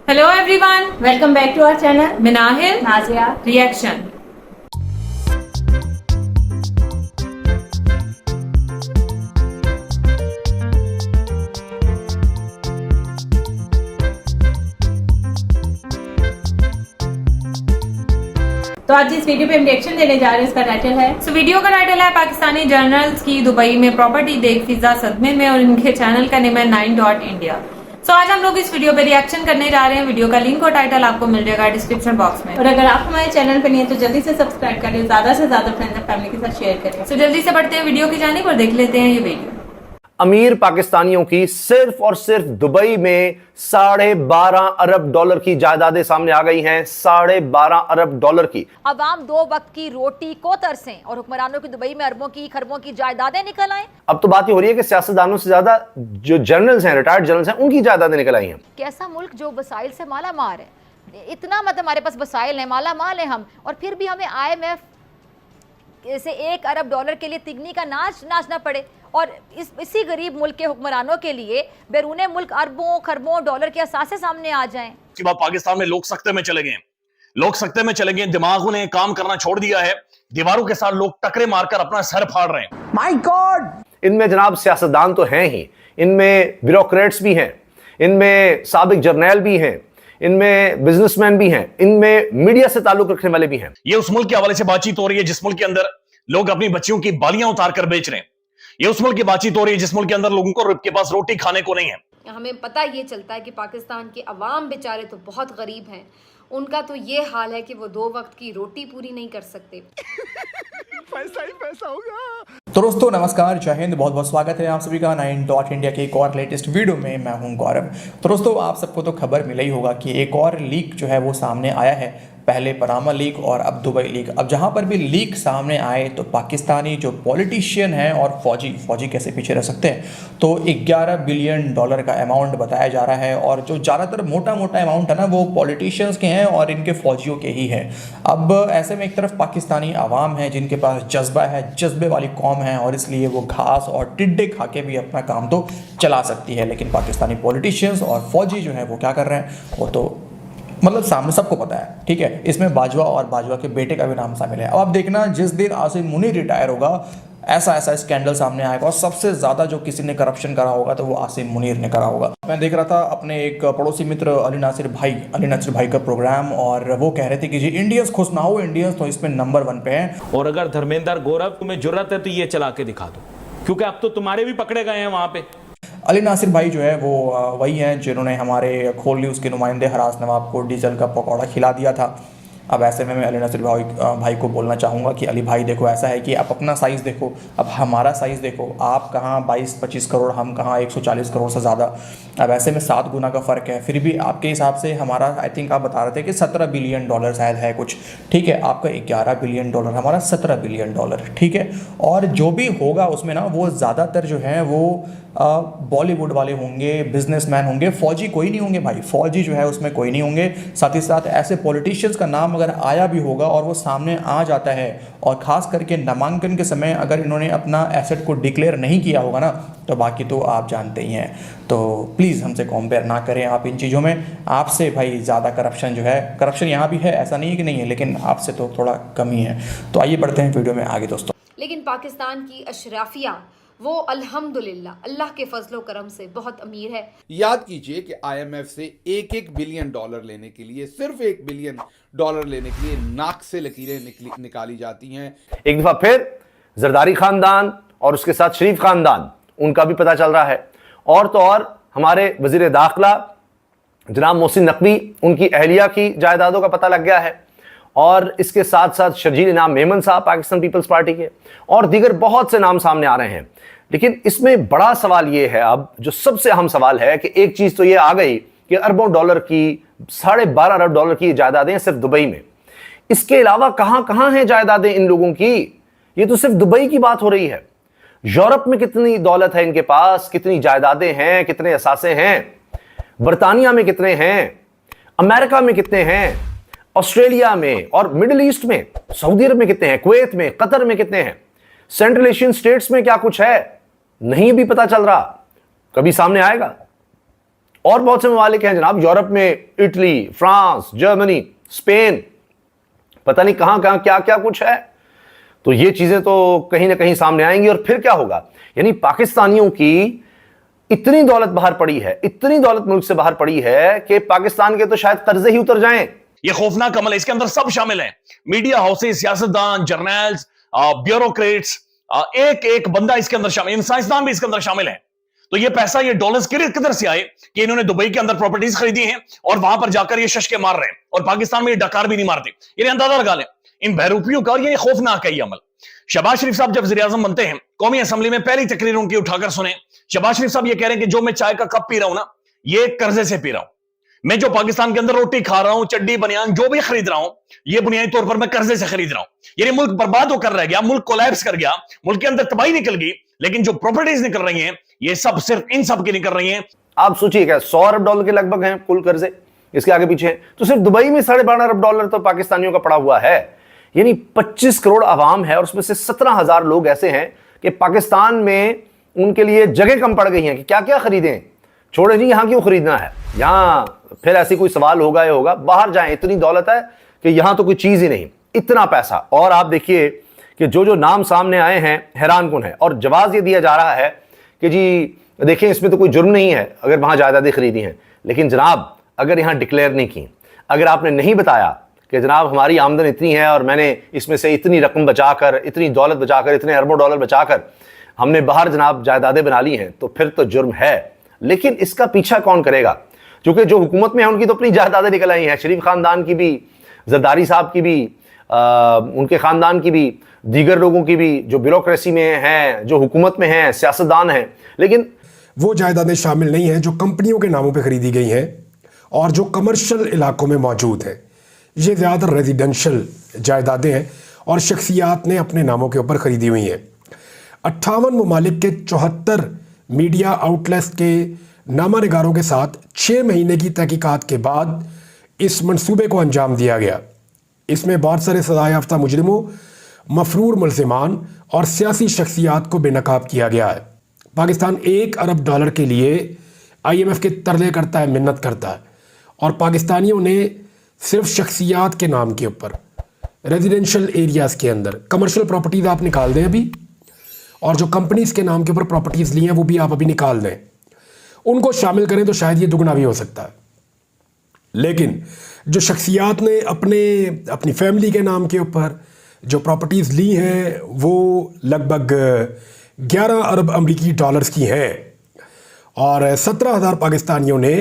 Hello everyone, welcome back to our channel Minahil Nazia reaction. तो आज इस वीडियो पे हम रिएक्शन देने जा रहे हैं। इसका टाइटल है वीडियो का टाइटल है पाकिस्तानी जर्नल्स की दुबई में प्रॉपर्टी देख फिजा सदमे में, और इनके चैनल का नेम है 9.India। आज हम लोग इस वीडियो पे रिएक्शन करने जा रहे हैं। वीडियो का लिंक और टाइटल आपको मिल जाएगा डिस्क्रिप्शन बॉक्स में। और अगर आप हमारे चैनल पे नहीं है तो जल्दी से सब्सक्राइब करें, ज्यादा से ज्यादा फ्रेंड्स और फैमिली के साथ शेयर करें। जल्दी से बढ़ते हैं वीडियो की जानिब और देख लेते हैं ये वीडियो। अमीर पाकिस्तानियों की सिर्फ और सिर्फ दुबई में $12.5 अरब की जायदादें सामने आ गई हैं। $12.5 अरब की। अवाम दो वक्त की रोटी को तरसें और हुक्मरानों की दुबई में अरबों की खरबों की जायदादें निकल आए। अब तो बात ये हो रही है कि सियासतदानों से ज्यादा जो जर्नल्स हैं, रिटायर्ड जर्नल्स हैं, उनकी जायदादें निकल आई हैं। कैसा मुल्क जो वसाइल से माला मार है। इतना मतलब हमारे पास वसाइल है, माला माल है हम, और फिर भी हमें IMF से $1 अरब के लिए तिगनी का नाच नाचना पड़े। और इसी गरीब मुल्क के हुक्मरानों के लिए बैरूने मुल्क अरबों खरबों डॉलर के असासे सामने आ जाएं। उसके बाद पाकिस्तान में लोग सख्ते में चले गए, लोग सख्ते में चले गए, दिमागों ने काम करना छोड़ दिया है। दीवारों के साथ लोग टकरे मारकर अपना सर फाड़ रहे हैं। My God! इनमें जनाब सियासतदान तो हैं ही, इनमें ब्यूरोक्रेट्स भी हैं, इनमें साबिक जर्नैल भी हैं, इनमें बिजनेसमैन भी हैं, इनमें मीडिया से ताल्लुक रखने वाले भी हैं। ये उस मुल्क के हवाले से बातचीत हो रही है जिस मुल्क के अंदर लोग अपनी बच्चियों की बालियां उतार कर बेच रहे हैं। ये उस मुल्क की बातचीत हो रही है जिस मुल्क के अंदर लोगों को के पास रोटी खाने को नहीं है। हमें पता ये चलता है कि पाकिस्तान के अवाम बेचारे तो बहुत गरीब हैं। उनका तो ये हाल है कि वो 2 वक्त की रोटी पूरी नहीं कर सकते। पैसा ही पैसा होगा। तो दोस्तों नमस्कार, जय हिंद, बहुत बहुत स्वागत है आप सभी का 9.India के एक और लेटेस्ट वीडियो में। मैं हूं गौरव। तो दोस्तों आप सबको तो खबर मिला ही होगा कि एक और लीक जो है वो सामने आया है। पहले पनामा लीक और अब दुबई लीक। अब जहां पर भी लीक सामने आए तो पाकिस्तानी जो पॉलिटिशियन हैं और फौजी कैसे पीछे रह सकते हैं। तो $11 बिलियन का अमाउंट बताया जा रहा है, और जो ज़्यादातर मोटा अमाउंट है ना वो पॉलिटिशियंस के हैं और इनके फौजियों के ही है। अब ऐसे में एक तरफ पाकिस्तानी आवाम है जिनके पास जज्बा है, जज्बे वाली कौम है, और इसलिए वो घास और टिड्डे खा के भी अपना काम तो चला सकती है। लेकिन पाकिस्तानी पॉलिटिशियंस और फौजी जो है वो क्या कर रहे हैं वो तो मतलब सामने सबको पता है, ठीक है। इसमें बाजवा और बाजवा के बेटे का भी नाम शामिल है। अब आप देखना जिस दिन आसिम मुनीर रिटायर होगा ऐसा स्कैंडल सामने आएगा, और सबसे ज़्यादा जो किसी ने करप्शन करा होगा तो वो आसिम मुनीर ने करा होगा। मैं देख रहा था अपने एक पड़ोसी मित्र अली नासिर भाई का प्रोग्राम, और वो कह रहे थे कि जी इंडियंस खुश ना हो, इंडियंस तो इसमें नंबर 1 पे हैं। और अगर धर्मेंद्र गौरव तुम्हें जरूरत है तो ये चला के दिखा दो, क्योंकि अब तो तुम्हारे भी पकड़े गए हैं वहां पे। अली नासिर भाई जो है वो वही हैं जिन्होंने हमारे खोल न्यूज़ के नुमाइंदे हरास नवाब को डीजल का पकौड़ा खिला दिया था। अब ऐसे में मैं अली नासिर भाई को बोलना चाहूँगा कि अली भाई देखो, ऐसा है कि आप अपना साइज़ देखो, अब हमारा साइज़ देखो। आप कहाँ 22-25 करोड़, हम कहाँ 140 करोड़ से ज़्यादा। अब ऐसे में 7 गुना का फ़र्क है। फिर भी आपके हिसाब से हमारा आई थिंक आप बता रहे थे कि $17 बिलियन शायद है कुछ, ठीक है। आपका $11 बिलियन, हमारा $17 बिलियन, ठीक है। और जो भी होगा उसमें ना वो ज़्यादातर जो है वो बॉलीवुड वाले होंगे, बिजनेसमैन होंगे, फौजी कोई नहीं होंगे भाई। फौजी जो है उसमें कोई नहीं होंगे। साथ ही साथ ऐसे पॉलिटिशियंस का नाम अगर आया भी होगा और वो सामने आ जाता है, और ख़ास करके नामांकन के समय अगर इन्होंने अपना एसेट को डिक्लेयर नहीं किया होगा ना, तो बाकी तो आप जानते ही हैं। तो प्लीज़ हमसे कंपेयर ना करें आप इन चीज़ों में। आपसे भाई ज़्यादा करप्शन जो है, करप्शन यहाँ भी है, ऐसा नहीं है कि नहीं है, लेकिन आपसे तो थोड़ा कम ही है। तो आइए बढ़ते हैं वीडियो में आगे दोस्तों। लेकिन पाकिस्तान की अशराफिया वो अल्हम्दुलिल्लाह अल्लाह के फजलो करम से बहुत अमीर है। याद कीजिए कि IMF से $1 बिलियन लेने के लिए, सिर्फ $1 बिलियन लेने के लिए नाक से लकीरें निकाली जाती हैं। एक दफा फिर जरदारी खानदान और उसके साथ शरीफ खानदान, उनका भी पता चल रहा है। और तो और हमारे वजीर दाखिला जनाब मोहसिन नकवी, उनकी अहलिया की जायदादों का पता लग गया है। और इसके साथ साथ शर्जील इनाम मेमन साहब पाकिस्तान पीपल्स पार्टी के, और दीगर बहुत से नाम सामने आ रहे हैं। लेकिन इसमें बड़ा सवाल यह है, अब जो सबसे अहम सवाल है कि एक चीज तो यह आ गई कि अरबों डॉलर की, $12.5 अरब की जायदादें सिर्फ दुबई में। इसके अलावा कहां कहां हैं जायदादें इन लोगों की? ये तो सिर्फ दुबई की बात हो रही है। यूरोप में कितनी दौलत है इनके पास, कितनी जायदादें हैं, कितने असासे हैं, बरतानिया में कितने हैं, अमेरिका में कितने हैं, ऑस्ट्रेलिया में और मिडिल ईस्ट में, सऊदी अरब में कितने हैं, कुवैत में, कतर में कितने हैं, सेंट्रल एशियन स्टेट्स में क्या कुछ है, नहीं भी पता चल रहा, कभी सामने आएगा। और बहुत से ममालिक हैं जनाब यूरोप में, इटली, फ्रांस, जर्मनी, स्पेन, पता नहीं कहां कहां क्या क्या कुछ है। तो ये चीजें तो कहीं ना कहीं सामने आएंगी और फिर क्या होगा, यानी पाकिस्तानियों की इतनी दौलत बाहर पड़ी है, इतनी दौलत मुल्क से बाहर पड़ी है कि पाकिस्तान के तो शायद कर्जे ही उतर जाएं। ये खौफनाक अमल है, इसके अंदर सब शामिल हैं, मीडिया हाउसेज, सियासतदान, जर्नल्स, ब्यूरोक्रेट्स, एक एक बंदा इसके अंदर शामिल, साइंसदान भी इसके अंदर शामिल है। तो ये पैसा, ये डॉलर्स किधर से आए कि इन्होंने दुबई के अंदर प्रॉपर्टीज खरीदी हैं और वहां पर जाकर ये शशके मार रहे हैं और पाकिस्तान में ये डकार भी नहीं मारते। इन्हें अंदाजा लगा लें इन बहरूपियों का, और ये खौफनाक है ये अमल। शहबाज शरीफ साहब जब वज़ीर आज़म बनते हैं, कौमी असेंबली में पहली तकरीर उनकी उठाकर सुने, शहबाज शरीफ साहब ये कह रहे हैं कि जो मैं चाय का कप पी रहा हूं ना, ये कर्जे से पी रहा हूं। मैं जो पाकिस्तान के अंदर रोटी खा रहा हूं, चड्डी बनियान जो भी खरीद रहा हूं, ये बुनियादी तौर पर मैं कर्जे से खरीद रहा हूं। यानी मुल्क बर्बाद होकर रह गया, मुल्क कोलैप्स कर गया, मुल्क के अंदर तबाही निकल गई, लेकिन जो प्रॉपर्टीज निकल रही हैं ये सब सिर्फ इन सब की निकल रही हैं। आप सोचिएगा, 100 अरब डॉलर के लगभग हैं कुल कर्जे, इसके आगे पीछे हैं। तो सिर्फ दुबई में 12.5 अरब डॉलर तो पाकिस्तानियों का पड़ा हुआ है। यानी 25 करोड़ आवाम है और उसमें से 17,000 लोग ऐसे हैं कि पाकिस्तान में उनके लिए जगह कम पड़ गई हैं कि क्या क्या खरीदें। छोड़े जी, यहां क्यों खरीदना है, यहां फिर ऐसी कोई सवाल होगा या होगा, बाहर जाएं, इतनी दौलत है कि यहां तो कोई चीज ही नहीं, इतना पैसा। और आप देखिए कि जो नाम सामने आए हैं हैरानकुन है, और जवाब ये दिया जा रहा है कि जी देखिए इसमें तो कोई जुर्म नहीं है अगर वहां जायदादें खरीदी हैं, लेकिन जनाब अगर यहां डिक्लेयर नहीं की, अगर आपने नहीं बताया कि जनाब हमारी आमदन इतनी है और मैंने इसमें से इतनी रकम बचाकर, इतनी दौलत बचाकर, इतने अरबों डॉलर बचाकर हमने बाहर जनाब जायदादें बना ली हैं, तो फिर तो जुर्म है। लेकिन इसका पीछा कौन करेगा, क्योंकि जो हुकूमत में है उनकी तो अपनी जायदादें निकल आई हैं, शरीफ खानदान की भी, जरदारी साहब की भी, उनके खानदान की भी, दीगर लोगों की भी, जो ब्यूरोक्रेसी में हैं, जो हुकूमत में हैं, सियासतदान हैं। लेकिन वो जायदादें शामिल नहीं हैं जो कंपनियों के नामों पे खरीदी गई हैं और जो कमर्शियल इलाकों में मौजूद हैं। ये ज़्यादातर रेजिडेंशियल जायदादें हैं और शख्सियात ने अपने नामों के ऊपर ख़रीदी हुई हैं। 58 ममालिक के 74 मीडिया आउटलेट्स के नामा निगारों के साथ 6 महीने की तहकीकात के बाद इस मंसूबे को अंजाम दिया गया। इसमें बहुत सारे सज़ा याफ्ता मुजरिमों, मफरूर मुल्ज़िमान और सियासी शख्सियात को बेनकाब किया गया है। पाकिस्तान 1 अरब डॉलर के लिए IMF के तरले करता है, मिन्नत करता है, और पाकिस्तानियों ने सिर्फ शख्सियात के नाम के ऊपर रेजिडेंशियल एरियाज़ के अंदर कमर्शियल प्रॉपर्टीज़ आप निकाल दें अभी, और जो कंपनीज़ के नाम के ऊपर प्रॉपर्टीज़ ली हैं वो भी आप अभी निकाल दें, उनको शामिल करें तो शायद ये दुगना भी हो सकता है। लेकिन जो शख्सियात ने अपनी फैमिली के नाम के ऊपर जो प्रॉपर्टीज़ ली हैं वो लगभग 11 अरब अमरीकी डॉलर्स की हैं, और 17,000 पाकिस्तानियों ने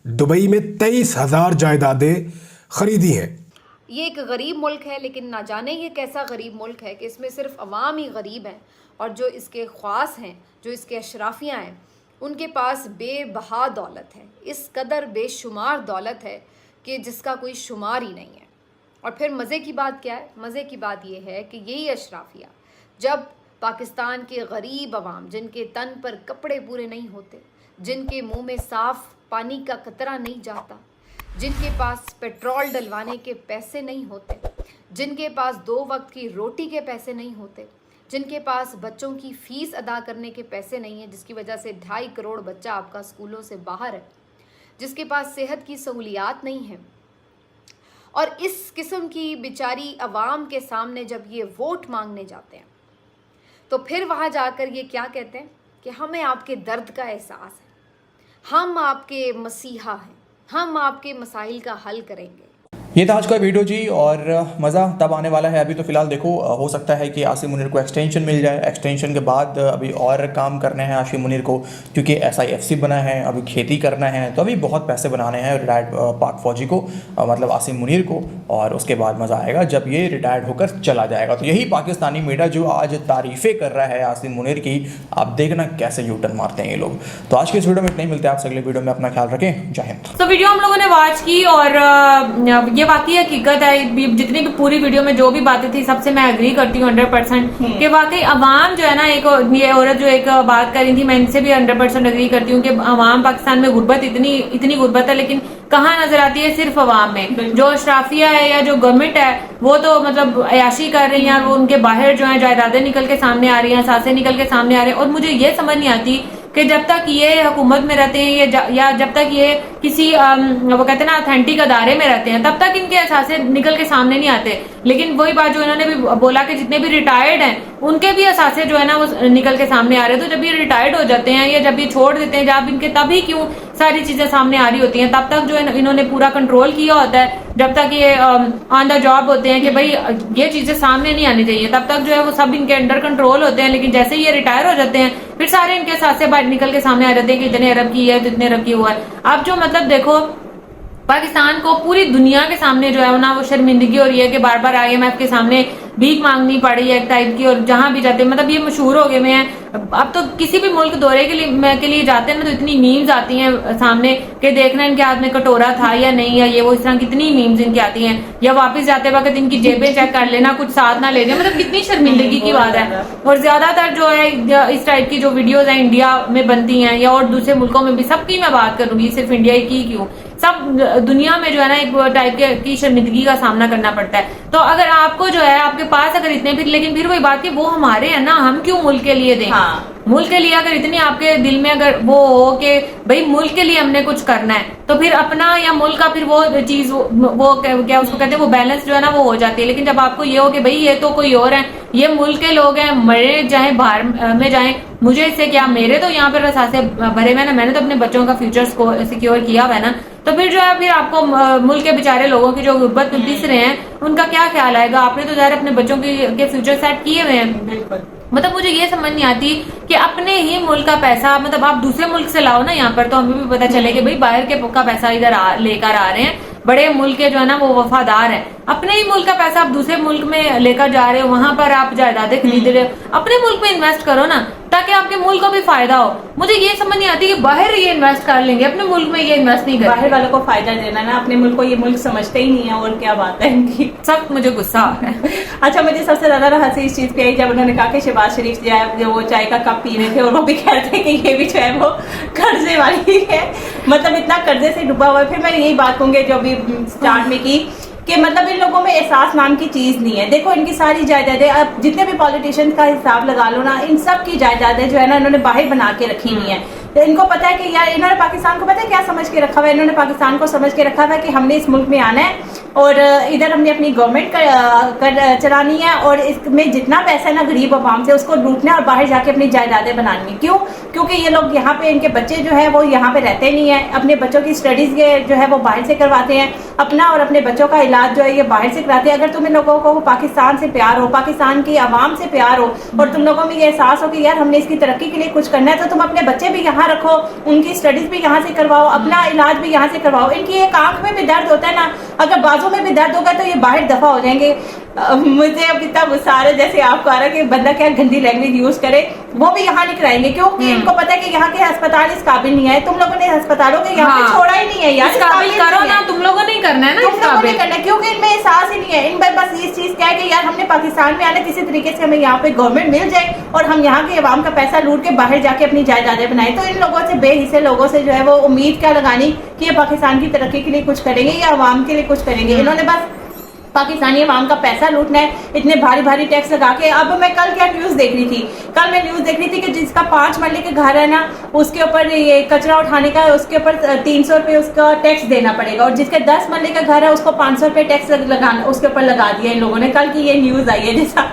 दुबई में 23,000 जायदादें खरीदी हैं। ये एक गरीब मुल्क है, लेकिन ना जाने ये कैसा गरीब मुल्क है कि इसमें सिर्फ अवाम ही गरीब हैं, और जो इसके ख्वास हैं, जो इसके अशराफियाँ हैं, उनके पास बेबहा दौलत है, इस कदर बेशुमार दौलत है कि जिसका कोई शुमार ही नहीं है। और फिर मज़े की बात क्या है, मज़े की बात ये है कि यही अशराफिया जब पाकिस्तान के गरीब अवाम, जिनके तन पर कपड़े पूरे नहीं होते, जिनके मुंह में साफ़ पानी का कतरा नहीं जाता, जिनके पास पेट्रोल डलवाने के पैसे नहीं होते, जिनके पास 2 वक्त की रोटी के पैसे नहीं होते, जिनके पास बच्चों की फ़ीस अदा करने के पैसे नहीं हैं, जिसकी वजह से 2.5 करोड़ बच्चा आपका स्कूलों से बाहर है, जिसके पास सेहत की सहूलियात नहीं है, और इस किस्म की बेचारी अवाम के सामने जब ये वोट मांगने जाते हैं तो फिर वहाँ जाकर ये क्या कहते हैं कि हमें आपके दर्द का एहसास है, हम आपके मसीहा हैं, हम आपके मसाइल का हल करेंगे। ये था आज का वीडियो जी, और मज़ा तब आने वाला है। अभी तो फ़िलहाल देखो, हो सकता है कि आसिम मुनीर को एक्सटेंशन मिल जाए, एक्सटेंशन के बाद अभी और काम करने हैं आसिम मुनीर को, क्योंकि SIFC बना है, अभी खेती करना है, तो अभी बहुत पैसे बनाने हैं रिटायर्ड पाक फ़ौजी को, मतलब आसिम मुनीर को, और उसके बाद मज़ा आएगा जब ये रिटायर्ड होकर चला जाएगा। तो यही पाकिस्तानी मीडिया जो आज तारीफ़ें कर रहा है आसिम मुनीर की, आप देखना कैसे यूटर्न मारते हैं ये लोग। तो आज के इस वीडियो में इतना ही, मिलते हैं आपसे अगले वीडियो में, अपना ख्याल रखें, जय हिंद। तो वीडियो हम लोगों ने वॉच की, और ये वाकई हकीकत है, जितनी भी पूरी वीडियो में जो भी बातें थी सबसे मैं एग्री करती हूँ 100% कि वाकई अवाम जो है ना, एक ये औरत जो एक बात करी थी, मैं इनसे भी 100% एग्री करती हूँ कि अवाम पाकिस्तान में गुर्बत, इतनी गुर्बत है, लेकिन कहाँ नजर आती है, सिर्फ अवाम में। जो अशराफिया है या जो गवर्नमेंट है वो तो मतलब अयाशी कर रही है, वो उनके बाहर जो है जायदादें निकल के सामने आ रही हैं, सासें निकल के सामने आ रही हैं, और मुझे ये समझ नहीं आती कि जब तक ये हुकूमत में रहते हैं या जब तक ये किसी वो कहते हैं ना ऑथेंटिक अदारे में रहते हैं, तब तक इनके असासे निकल के सामने नहीं आते। लेकिन वही बात जो इन्होंने भी बोला कि जितने भी रिटायर्ड हैं उनके भी असासे जो है ना वो निकल के सामने आ रहे हैं। तो जब ये रिटायर्ड हो जाते हैं या जब ये छोड़ देते हैं जब इनके, तभी क्यों सारी चीजें सामने आ रही होती हैं। तब तक जो इन्होंने पूरा कंट्रोल किया होता है, जब तक ये ऑन द जॉब होते हैं कि भाई ये चीजें सामने नहीं आनी चाहिए, तब तक जो है वो सब इनके अंडर कंट्रोल होते हैं। लेकिन जैसे ही ये रिटायर हो जाते हैं फिर सारे इनके असासे बाहर निकल के सामने आ जाते हैं कि इतने अरब की है तो इतने अरब की हुआ है। अब जो मतलब देखो पाकिस्तान को पूरी दुनिया के सामने जो है ना वो शर्मिंदगी हो रही है कि बार बार IMF के सामने भीख मांगनी पड़ रही है एक टाइप की, और जहां भी जाते हैं मतलब ये मशहूर हो गए हुए हैं। अब तो किसी भी मुल्क दौरे के लिए जाते हैं ना तो इतनी मीम्स आती हैं सामने कि देखना इनके हाथ में कटोरा था या नहीं, या ये वो इस तरह कितनी मीम्स इनकी आती हैं। या वापस जाते वक्त इनकी जेबें चेक कर लेना, कुछ साथ ना ले जाए, मतलब कितनी शर्मिंदगी की बात है। और ज्यादातर जो है इस टाइप की जो वीडियोज है इंडिया में बनती हैं या और दूसरे मुल्कों में भी, सबकी मैं बात करूंगी, सिर्फ इंडिया की क्यों, सब दुनिया में जो है ना एक टाइप की शर्मिंदगी का सामना करना पड़ता है। तो अगर आपको जो है आपके पास अगर इतने भी, लेकिन फिर वही बात कि वो हमारे हैं ना, हम क्यों मुल्क के लिए दें। मुल्क के लिए अगर इतनी आपके दिल में अगर वो हो कि भाई मुल्क के लिए हमने कुछ करना है, तो फिर अपना या मुल्क का फिर वो चीज वो क्या उसको कहते हैं वो बैलेंस जो है ना वो हो जाती है। लेकिन जब आपको ये हो कि भाई ये तो कोई और है, ये मुल्क के लोग हैं, मरे जाए बाहर में जाए, मुझे इससे क्या, मेरे तो यहाँ पर असासे भरे हुए ना, मैंने तो अपने बच्चों का फ्यूचर सिक्योर किया हुआ है ना। तो फिर जो है फिर आपको मुल्क के बेचारे लोगों की जो गुर्बत में पिस रहे हैं उनका क्या ख्याल आएगा। आपने तो ज़ाहिर अपने बच्चों के फ्यूचर सेट किए हुए हैं। मतलब मुझे ये समझ नहीं आती कि अपने ही मुल्क का पैसा, मतलब आप दूसरे मुल्क से लाओ ना यहाँ पर, तो हमें भी पता चले कि भाई बाहर के का पैसा इधर लेकर आ रहे हैं, बड़े मुल्क के जो है ना वो वफादार हैं। अपने ही मुल्क का पैसा आप दूसरे मुल्क में लेकर जा रहे हो, वहां पर आप जायदादें खरीद रहे हो, अपने मुल्क में इन्वेस्ट करो ना ताकि आपके मुल्क को भी फायदा हो। मुझे ये समझ नहीं आती कि बाहर ये इन्वेस्ट कर लेंगे, अपने मुल्क में ये इन्वेस्ट नहीं करेंगे। बाहर वालों को फायदा देना ना, अपने मुल्क को ये मुल्क समझते ही नहीं है। और क्या बात है इनकी, सब मुझे गुस्सा आ रहा है। अच्छा, मुझे सबसे ज्यादा हंसी इस चीज पे आई जब उन्होंने कहा कि शहबाज शरीफ जो वो चाय का कप पी रहे थे और वो भी कह रहे थे कि ये भी जो है वो कर्जे वाली है, मतलब इतना कर्जे से डूबा हुआ है। फिर मैं यही बात कहूंगी जो अभी स्टार्ट में की कि मतलब इन लोगों में एहसास नाम की चीज नहीं है। देखो इनकी सारी जायदादें, अब जितने भी पॉलिटिशियंस का हिसाब लगा लो ना, इन सब की जायदादें जो है ना इन्होंने बाहर बना के रखी हुई हैं। तो इनको पता है कि यार इन्होंने पाकिस्तान को पता है क्या समझ के रखा हुआ है, इन्होंने पाकिस्तान को समझ के रखा हुआ है कि हमने इस मुल्क में आना है और इधर हमने अपनी गवर्नमेंट चलानी है और इसमें जितना पैसा है ना गरीब आवाम से उसको लूटना है और बाहर जाके अपनी जायदादें बनानी है। क्यों? क्योंकि ये लोग यहाँ पे, इनके बच्चे जो है वो यहाँ पे रहते नहीं है, अपने बच्चों की स्टडीज ये जो है वो बाहर से करवाते हैं, अपना और अपने बच्चों का इलाज जो है ये बाहर से कराते हैं। अगर तुम इन लोगों को पाकिस्तान से प्यार हो, पाकिस्तान की आवाम से प्यार हो और तुम लोगों में ये एहसास हो कि यार हमने इसकी तरक्की के लिए कुछ करना है, तो तुम अपने बच्चे भी यहाँ रखो, उनकी स्टडीज भी यहाँ से करवाओ, अपना इलाज भी यहाँ से करवाओ। इनकी एक आंख में भी दर्द होता है ना, अगर बाजू में भी दर्द होगा तो ये बाहर दफा हो जाएंगे। मुझे अब इतना गुस्सा आ रहा है, जैसे आपको आ रहा है कि बंदा क्या गंदी लैंग्वेज यूज करे, वो भी यहाँ नहीं कराएंगे क्योंकि इनको पता है कि यहाँ के अस्पताल इस काबिल नहीं है। तुम लोगों ने अस्पतालों के यहाँ पे छोड़ा ही नहीं है यार, इस काबिल करो ना, तुम लोगों ने करना है ना, तुम लोगों ने करना है क्योंकि इनमें एहसास ही नहीं है। इन बस ये चीज क्या है कि यार हमने पाकिस्तान में आना, किसी तरीके से हमें यहाँ पे गवर्नमेंट मिल जाए और हम यहाँ के अवाम का पैसा लूट के बाहर जाके अपनी जायदादें बनाए। तो इन लोगों से, बेहिस्से लोगों से जो है वो उम्मीद क्या लगानी कि ये पाकिस्तान की तरक्की के लिए कुछ करेंगे या अवाम के लिए कुछ करेंगे। इन्होंने बस पाकिस्तानी अवाम का पैसा लूटना है, इतने भारी भारी टैक्स लगा के। अब मैं कल क्या न्यूज देख रही थी, कल मैं न्यूज देख रही थी कि जिसका 5 मरले के घर है ना उसके ऊपर ये कचरा उठाने का, उसके ऊपर 300 रुपये उसका टैक्स देना पड़ेगा, और जिसके 10 मरले का घर है उसको 500 रुपये टैक्स लगाना, उसके ऊपर लगा दिया इन लोगों ने। कल की ये न्यूज आई है, जैसा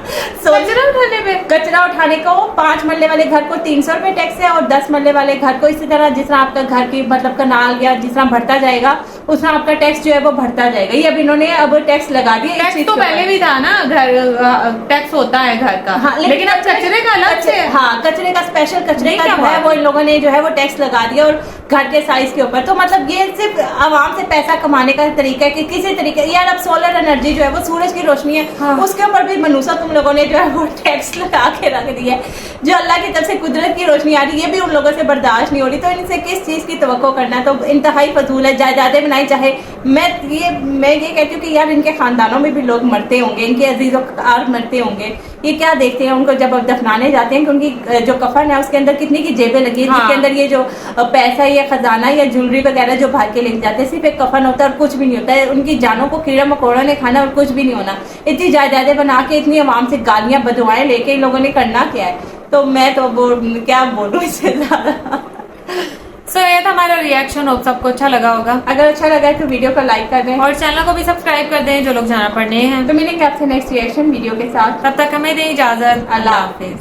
कचरा उठाने को 5 मरले वाले घर को 300 रुपये टैक्स है और 10 मरले वाले घर को इसी तरह, जिस तरह आपका घर की मतलब कनाल या जिस तरह बढ़ता जाएगा उस तरह आपका टैक्स जो है वो बढ़ता जाएगा। ये अब इन्होंने अब टैक्स लगा दिया। टैक्स तो पहले भी था ना, घर टैक्स होता है घर का। हाँ, लेकिन अब कचरे का अलग से, हाँ कचरे का स्पेशल कचरे का जो है वो इन लोगों ने जो है वो टैक्स लगा दिया और घर के साइज के ऊपर। तो मतलब ये सिर्फ आवाम से पैसा कमाने का तरीका है कि किसी तरीके, यार अब सोलर एनर्जी जो है वो सूरज की रोशनी है, हाँ। उसके ऊपर भी मनूसा तुम लोगों ने जो है वो टैक्स लगा के रख दिया है। जो अल्लाह की तरफ से कुदरत की रोशनी आ रही है ये भी उन लोगों से बर्दाश्त नहीं हो रही। तो इनसे किस चीज की तवक्को करना है, तो इंतहाई फजूल है। जायदादें बनाई चाहे, मैं ये कहती हूँ कि यार इनके खानदानों में भी लोग मरते होंगे, इनके अजीजों मरते होंगे, ये क्या देखते हैं उनको जब दफनाने जाते हैं कि उनकी जो कफन है उसके अंदर कितनी की जेबें लगी है, हाँ। जिसके अंदर ये जो पैसा या खजाना या ज्वेलरी वगैरह जो भाग के लेके जाते हैं, सिर्फ एक कफन होता है और कुछ भी नहीं होता है। उनकी जानों को कीड़ा मकोड़ों ने खाना और कुछ भी नहीं होना। इतनी जायदादें बना के, इतनी आवाम से गालियां बदुआएं लेके इन लोगों ने करना क्या है? तो मैं तो क्या बोलूँ इससे ज्यादा। सो ये था हमारा रिएक्शन। होप सबको अच्छा लगा होगा। अगर अच्छा लगा है तो वीडियो को लाइक कर दें और चैनल को भी सब्सक्राइब कर दें जो लोग जाना पढ़ने हैं। तो मिलेंगे आपसे नेक्स्ट रिएक्शन वीडियो के साथ। तब तक हमें दें इजाजत। अल्लाह हाफिज।